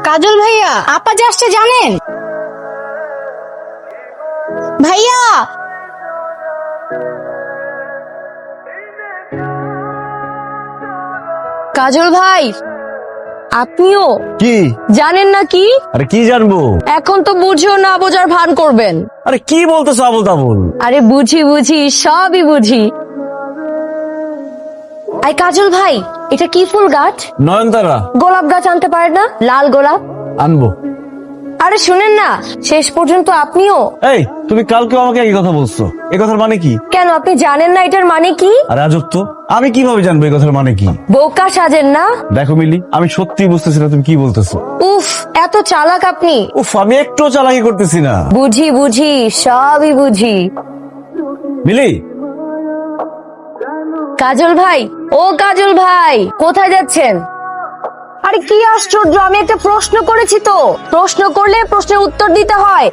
কাজল ভাইয়া, আপা যে আসছে জানেন? ভাইয়া, কাজল ভাই আপনিও কি জানেন না কি? আরে কি জানবো? এখন তো বুঝিও না বোঝার ভান করবেন। আরে কি বলতেছো আবুল তাবুল? আরে বুঝি বুঝি, সবই বুঝি। আই কাজল ভাই, এটা কি ফুল গাছ? নয়নতারা। গোলাপ গাছ আনতে পারেন না? লাল গোলাপ আনবো। আরে শুনেন না, শেষ পর্যন্ত আপনিও। এই তুমি কালকে আমাকে এই কথা বলছো, এই কথার মানে কি? কেন আপনি জানেন না এটার মানে কি? আরে আজব তো, আমি কিভাবে জানবো এই কথার মানে কি? বোকা সাজেন না। দেখো মিলি, আমি সত্যি বুঝতেছি না তুমি কি বলতেছো। উফ, এত চালাক আপনি। উফ, আমি একটু চালাকি করতেছি না। বুঝি বুঝি, সবই বুঝি। মিলি, কাজল ভাই, ও কাজল ভাই, কোথায় যাচ্ছেন? আরে কি আশ্চর্য, আমি একটা প্রশ্ন করেছি তো। প্রশ্ন করলে প্রশ্নের উত্তর দিতে হয়।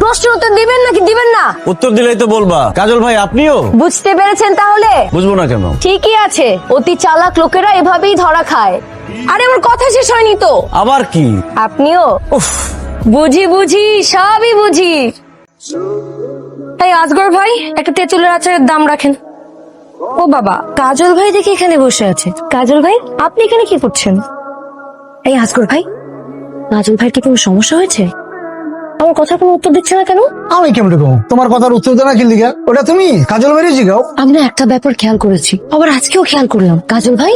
প্রশ্নের উত্তর দিবেন নাকি দিবেন না? উত্তর দিলেই তো বলবা। কাজল ভাই আপনিও? বুঝতে পেরেছেন তাহলে? বুঝবো না কেন? ঠিকই আছে, অতি চালাক লোকেরা এভাবেই ধরা খায়। আরে আমার কথা শেষ হয়নি তো। আবার কি? আপনিও? উফ, বুঝি বুঝি, সবই বুঝি। তাই আজগর ভাই, একটা তেঁতুলের আচারের দাম রাখেন। ও বাবা, কাজল ভাই দেখি এখানে বসে আছে। কাজল ভাই, আপনি এখানে কি করছেন? এই আজগর ভাই, কাজল ভাইয়ের কি কোনো সমস্যা হয়েছে? আমার কথা কোনো উত্তর দিচ্ছে না কেন? আমি কেমন কম তোমার কথার উত্তর দেনা কি লিগা? ওটা তুমি কাজল বাইরে জিগাও। আমি না একটা ব্যাপার খেয়াল করেছি, আবার আজকেও খেয়াল করলাম। কাজল ভাই,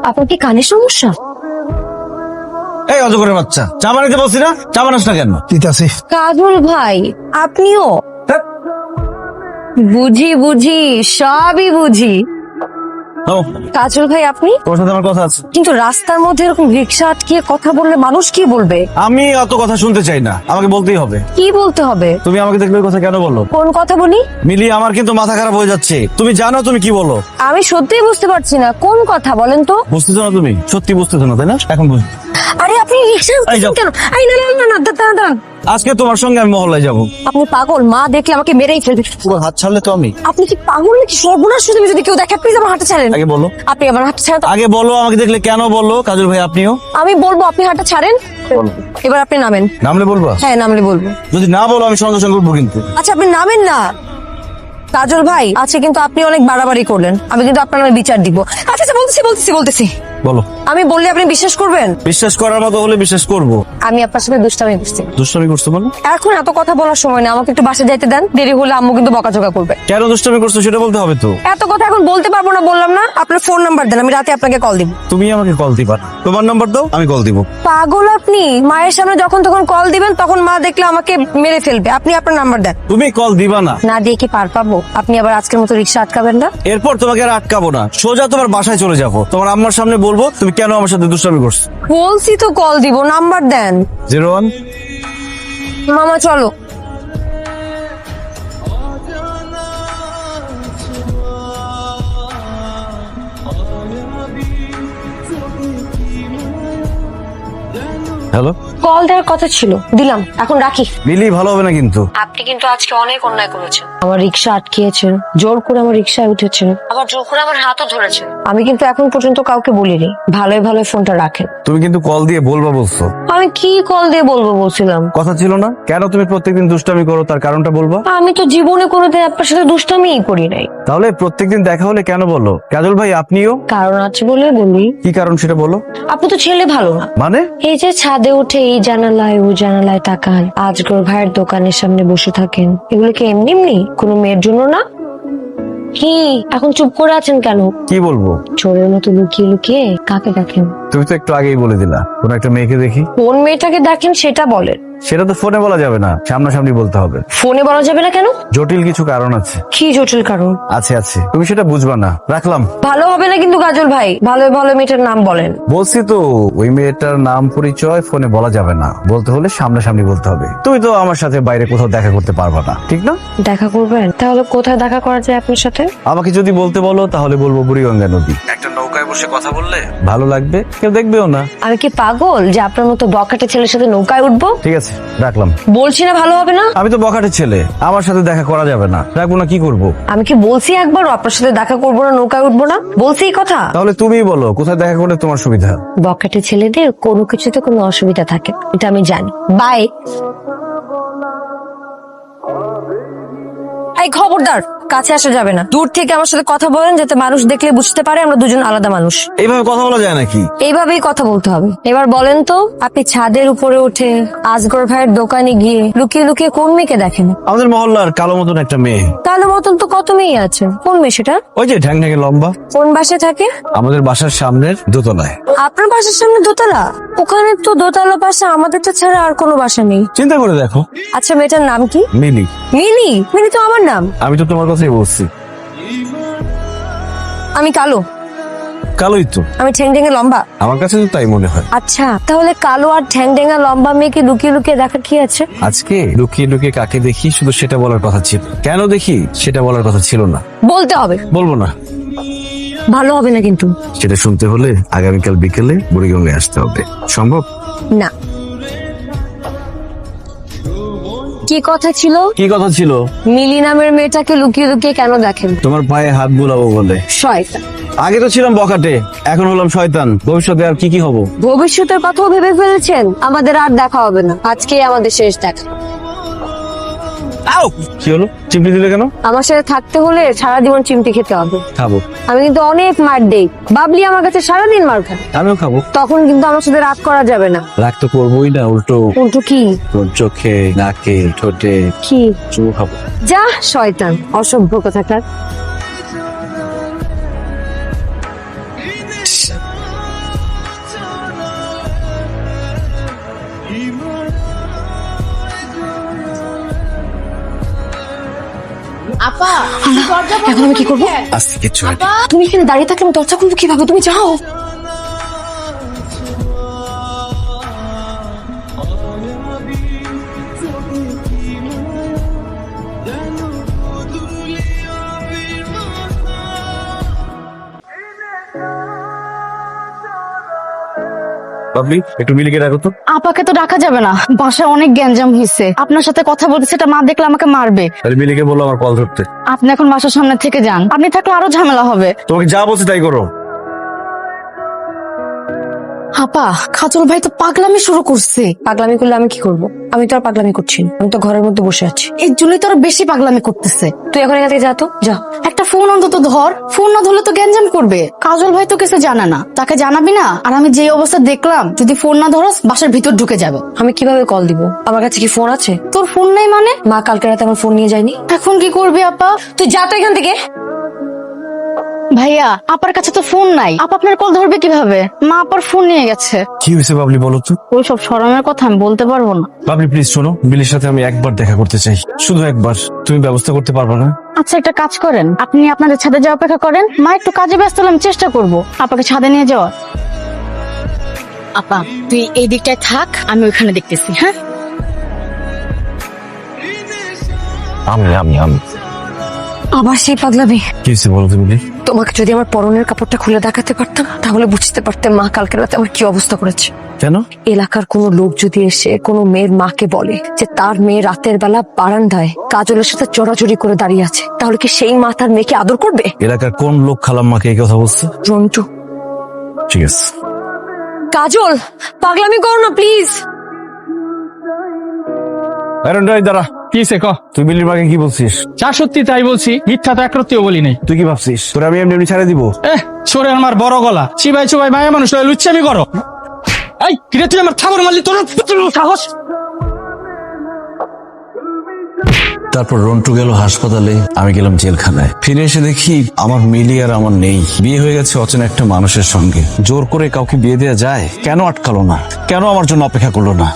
আপনার কি কানের সমস্যা? এই অজগরের বাচ্চা, চা বানাইতে বলছি না, চা বানাস না কেন? দিতাছি। কাজল ভাই, আপনিও? ধ্যাৎ। বুঝি বুঝি, সবই বুঝি। নাও, কাজল ভাই আপনি? তোমার সাথে আমার কথা আছে। কিন্তু রাস্তার মধ্যে এরকম রিক্সা আটকিয়ে কথা বললে মানুষ কি বলবে? আমি অত কথা শুনতে চাই না, আমাকে বলতেই হবে। কি বলতে হবে? তুমি আমাকে দেখলে ওই কথা কেন বলো? কোন কথা বলি? মিলি, আমার কিন্তু মাথা খারাপ হয়ে যাচ্ছে। তুমি জানো তুমি কি বলো? আমি সত্যিই বুঝতে পারছি না কোন কথা, বলেন তো। বুঝতেছো না তুমি? সত্যি বুঝতেছো না তাই না? এখন বুঝ। আরে আপনি রিক্সা এই যাও। কেন? এই না না না না, দাঁড়ান দাঁড়ান। আজকে তোমার সঙ্গে আমি মহল্লায় যাবো। আপনি পাগল? মা দেখলে আমাকে মেরেই ফেলবে। পুরো হাত ছাড়লে তো আমি। আপনি কি পাগল নাকি? সর্বনাশ শুধু যদি কেউ দেখে, প্লিজ আমার হাতটা ছাড়েন। আগে বলো, আপনি আমার হাতটা ছাড়েন তো। আগে বলো আমাকে দেখলে কেন বলো। কাজল ভাই আপনিও? আমি বলবো, আপনি হাতটা ছাড়েন। এবার আপনি নামেন। নামলে বলবা? হ্যাঁ, নামলে বলবো। যদি না বলো আমি সঙ্গে সঙ্গে উঠবো কিন্তু। আচ্ছা আপনি নামেন না। কাজল ভাই আছে, কিন্তু আপনি অনেক বাড়াবাড়ি করলেন। আমি কিন্তু আপনার নামে বিচার দিব। আচ্ছা আচ্ছা, বলতেছি। বলো। আমি বললে আপনি বিশ্বাস করবেন? বিশ্বাস করার মতো হলে বিশ্বাস করবো। আমি আপনার সাথে দুষ্টামি করছি। দুষ্টামি করছো বলো? এখন এত কথা বলার সময় না, আমাকে একটু বাসায় যাইতে দেন। দেরি হলে আম্মু কিন্তু বকাঝকা করবে। কেন দুষ্টামি করছো সেটা বলতে হবে তো। এত কথা এখন বলতে পারবো না, বললাম না। আপনার ফোন নাম্বার দেন, আমি রাতে আপনাকে কল দিব। তুমি আমাকে কল দিবা না। তোমার নাম্বার দাও, আমি কল দিব। পাগল আপনি? মায়ের সামনে যখন তখন কল দিবেন, তখন মা দেখলে আমাকে মেরে ফেলবে। আপনি আপনার নাম্বার দেন। তুমি কল দিবা না। না দিয়ে কি পার পাবো? আপনি আবার আজকের মতো রিক্সা আটকাবেন না। এরপর তোমাকে আর আটকাবো না, সোজা তোমার বাসায় চলে যাবো। তোমার আম্মার সামনে বলবো তুমি কেন আমার সাথে দুষ্টামি করছো। বলছি তো কল দিব, নাম্বার দেন। 01। মামা চলো। হ্যালো কল দেওয়ার কথা ছিল, দিলাম। এখন রাখি। মিলি, ভালো হবে না কিন্তু। আপনি কিন্তু আজকে অনেক অন্যায় করেছেন। আমার রিক্সা আটকিয়েছেন, জোর করে আমার রিক্সায় উঠেছেন, আবার জোর করে আমার হাতও ধরেছেন। আমি কিন্তু এখন পর্যন্ত কাউকে বলিনি। ভালোই ভালোই ফোনটা রাখেন। তুমি কিন্তু কল দিয়ে বলবা বলছো। আমি কি কল দিয়ে বলবো বলছিলাম? কথা ছিল না? কেন তুমি প্রত্যেকদিন দুষ্টামি করো তার কারণটা বলবা। আমি তো জীবনে কোনোদিন আপনার সাথে দুষ্টামিই করি নাই। তাহলে প্রত্যেকদিন দেখা হলে কেন বলো? কাজল ভাই আপনিও? কারণ আছে বলে বলি। কি কারণ সেটা বলো। আপনি তো ছেলে ভালো না। মানে? এই যে ছাদে উঠে এই জানালায় ও জানালায় তাকান, আজগর ভাইয়ের দোকানের সামনে বসে থাকেন, এগুলো কি এমনি এমনি কোনো মেয়ের জন্য না? কি এখন চুপ করে আছেন কেন? কি বলবো? চোরের মতো লুকিয়ে লুকিয়ে কাকে দেখেন? তুমি তো একটু আগেই বলে দিলা কোন একটা মেয়েকে দেখি। কোন মেয়েটাকে দেখেন সেটা বলেন। সেটা তো ফোনে বলা যাবে না, সামনাসামনি বলতে হবে। ফোনে বলা যাবে না কেন? জটিল কিছু কারণ আছে। কি জটিল কারণ? আছে, তুমি সেটা বুঝবা না। রাখলাম। ভালো হবে না কিন্তু কাজল ভাই, ভালো ভালো মেয়েটার নাম বলেন। বলছি তো, ওই মেয়েটার নাম পরিচয় ফোনে বলা যাবে না, বলতে হলে সামনাসামনি বলতে হবে। তুমি তো আমার সাথে বাইরে কোথাও দেখা করতে পারবা না, ঠিক না? দেখা করবেন? তাহলে কোথায় দেখা করা যায় আপনার সাথে? আমাকে যদি বলতে বলো তাহলে বলবো বুড়িগঙ্গা নদী। একটা নৌকায় বসে কথা বললে ভালো লাগবে, কেউ দেখবেও না। আমি কি পাগল যে আপনার মতো বকাটে ছেলের সাথে নৌকায় উঠবো? ঠিক আছে, রাখলাম। বলছি না ভালো হবে না। আমি তো বখাটের ছেলে, আমার সাথে দেখা করা যাবে না। রাখবো না, কি করব? আমি কি বলছি একবারও আপনার সাথে দেখা করবো না, নৌকায় উঠবো না? বলছি এই কথা? তাহলে তুমিই বলো কোথায় দেখা করলে তোমার সুবিধা। বকাটে ছেলেদের কোনো কিছুতে কোনো অসুবিধা থাকে, এটা আমি জানি। বাই। এই খবরদার, কাছে আসা যাবে না। দূর থেকে আমার সাথে কথা বলেন যাতে মানুষ দেখলে বুঝতে পারে আমরা দুজন আলাদা মানুষ। এইভাবে কথা বলা যায় নাকি? এইভাবেই কথা বলতে হবে। এবার বলেন তো, আপনি ছাদের উপরে উঠে আজগর ভাইয়ের দোকানে গিয়ে লুকিয়ে লুকিয়ে কোন মেয়েকে দেখেন? আমাদের মহল্লার কালো মতন একটা মেয়ে। তাহলে মতন তো কত মেয়ে আছে, কোন মেয়ে সেটা? ওই যে ঠ্যাং ঠ্যাঙে লম্বা। কোন বাসায় থাকে? আমাদের বাসার সামনের দোতলায়। আপনার বাসার সামনে দোতলা? ওখানে তো দোতলা বাসা আমাদের তো ছাড়া আর কোনো বাসা নেই। চিন্তা করে দেখো। আচ্ছা, মেয়েটার নাম কি? মিলি। মিলি? মিলি তো আমার নাম। আমি তো তোমার কথাই বলছি। আমি কালো। কালোই তো। আমি ঠ্যাং ঠ্যাঙে লম্বা? আমার কাছে তো তাই মনে হয়। আচ্ছা, তাহলে কালো আর ঠ্যাং ঠ্যাঙা লম্বা মেয়েকে লুকিয়ে লুকিয়ে দেখার কি আছে? আজকে লুকিয়ে লুকিয়ে কাকে দেখি শুধু সেটা বলার কথা ছিল, কেন দেখি সেটা বলার কথা ছিল না। বলতে হবে। বলবো না। ভালো হবে না কিন্তু। সেটা শুনতে হলে আগামীকাল বিকেলে বুড়িগঙ্গায় আসতে হবে। সম্ভব? না। কি কথা ছিল? কি কথা ছিল? মিলি নামের মেয়েটাকে লুকিয়ে লুকিয়ে কেন দেখেন? তোমার পায়ে হাত বুলাবো বলে। শয়তান। আগে তো ছিলাম বখাটে, এখন হলাম শয়তান। ভবিষ্যতে আর কি কি হব? ভবিষ্যতের কথাও ভেবে ফেলেছেন? আমাদের আর দেখা হবে না, আজকে আমাদের শেষ দেখা। কি হলো? চিমটি দিলে কেন? আমার সাথে থাকতে হলে সারা জীবন চিমটি খেতে হবে। খাবো। আমি কিন্তু অনেক মার দেই। বাবলি আমার কাছে সারাদিন মার খায়। আমিও খাবো। তখন কিন্তু আমার সাথে রাগ করা যাবে না। রাগ তো করবোই না, উল্টো উল্টো কি? তোর চোখে, নাকে, ঠোঁটে কি? চুমু খাবো। যা শয়তান, অসভ্য কথাকার। আপা দরজা বন্ধ এখন আমি কি করবো? করলেন? আজকে কিচ্ছু হয়নি। আপা তুমি এখানে দাঁড়িয়ে থাকলে আমি দরজা খুলবো কিভাবে? তুমি যাও। বাবলি, একটু মিলিকে রাখো তো। আপাকে তো ডাকা যাবে না, বাসায় অনেক গ্যাঞ্জাম হয়েছে। আপনার সাথে কথা বলতে সেটা মা দেখলে আমাকে মারবে। তাহলে মিলিকে বলো আমার কল ধরতে। আপনি এখন বাসার সামনে থেকে যান, আপনি থাকলে আরো ঝামেলা হবে। তোমাকে যা বলছে তাই করো। আপা, খাজল ভাই তো পাগলামি শুরু করছে। পাগলামি করলে আমি কি করব? আমি তো আর পাগলামি করছি না, আমি তো ঘরের মধ্যে বসে আছি। এর জন্যই তো আরো বেশি পাগলামি করতেছে। তুই এখন এখান থেকে যা তো, যা। একটা ফোন অন্তত ধর, ফোন না ধরলে তো গ্যাঞ্জাম করবে। কাজল ভাই তো কিছু জানে না, তাকে জানাবি না। আর আমি যে অবস্থা দেখলাম, যদি ফোন না ধরস বাসার ভিতর ঢুকে যাবে। আমি কিভাবে কল দিব? আমার কাছে কি ফোন আছে? তোর ফোন নেই মানে? মা কালকে রাতে আমার ফোন নিয়ে যায়নি। এখন কি করবি আপা? তুই যা তো এখান থেকে। ভাইয়া, আপার কাছে তো ফোন নাই, আপা আপনার কল ধরবে কিভাবে? মা আপার ফোন নিয়ে গেছে। কি হয়েছে বাবলি বলো তো? ওই সব শরমের কথা আমি বলতে পারবো না। বাবলি প্লিজ শোনো, মিলির সাথে আমি একবার দেখা করতে চাই, শুধু একবার। তুমি ব্যবস্থা করতে পারবে না? আচ্ছা, একটা কাজ করেন, আপনি আপনাদের ছাদে যাওয়া অপেক্ষা করেন। মা একটু কাজে ব্যস্ত হলে আমি চেষ্টা করবো আপাকে ছাদে নিয়ে যাওয়ার। আপা তুই এই দিকটায় থাক, আমি ওইখানে দেখতেছি। হ্যাঁ, আমি আবার সেই পাগলামি। কি হয়েছে বলো তো মিলি? তোমাকে যদি আমার পরনের কাপড়টা খুলে দেখাতে পারতাম তাহলে বুঝতে পারতে মা কালকে রাতে আমার কি অবস্থা করেছে। কেন? এলাকার কোনো লোক যদি এসে কোনো মেয়ের মাকে বলে যে তার মেয়ে রাতের বেলা বারান্দায় কাজলের সাথে চড়াচড়ি করে দাঁড়িয়ে আছে, তাহলে কি সেই মা তার মেয়েকে আদর করবে? এলাকার কোন লোক খালাম্মাকে এই কথা বলছে? রন্টু। ঠিক আছে। কাজল, পাগলামি করো না প্লিজ। দাঁড়া। কি সে ক? তুই মিলির মাকে কি বলছিস? যা সত্যি তাই বলছি, মিথ্যা তো একরত্তিও বলি নাই। তুই কি ভাবছিস তোর আমি এমনি এমনি ছেড়ে দিব? সরে আমার বড় গলা, চিবাই চুবাই মায়া মানুষ লুচ্ছামি করো। এই কিরে, তুই আমার থাবর মারলি, তোর সাহস? তারপর রন্টু গেল হাসপাতালে, আমি গেলাম জেলখানায়। ফিরে এসে দেখি আমার মিলি আর আমার নেই, বিয়ে হয়ে গেছে অচেনা একটা মানুষের সঙ্গে। জোর করে কাউকে বিয়ে দেওয়া যায়? কেন আটকালো না? কেন আমার জন্য অপেক্ষা করলো না?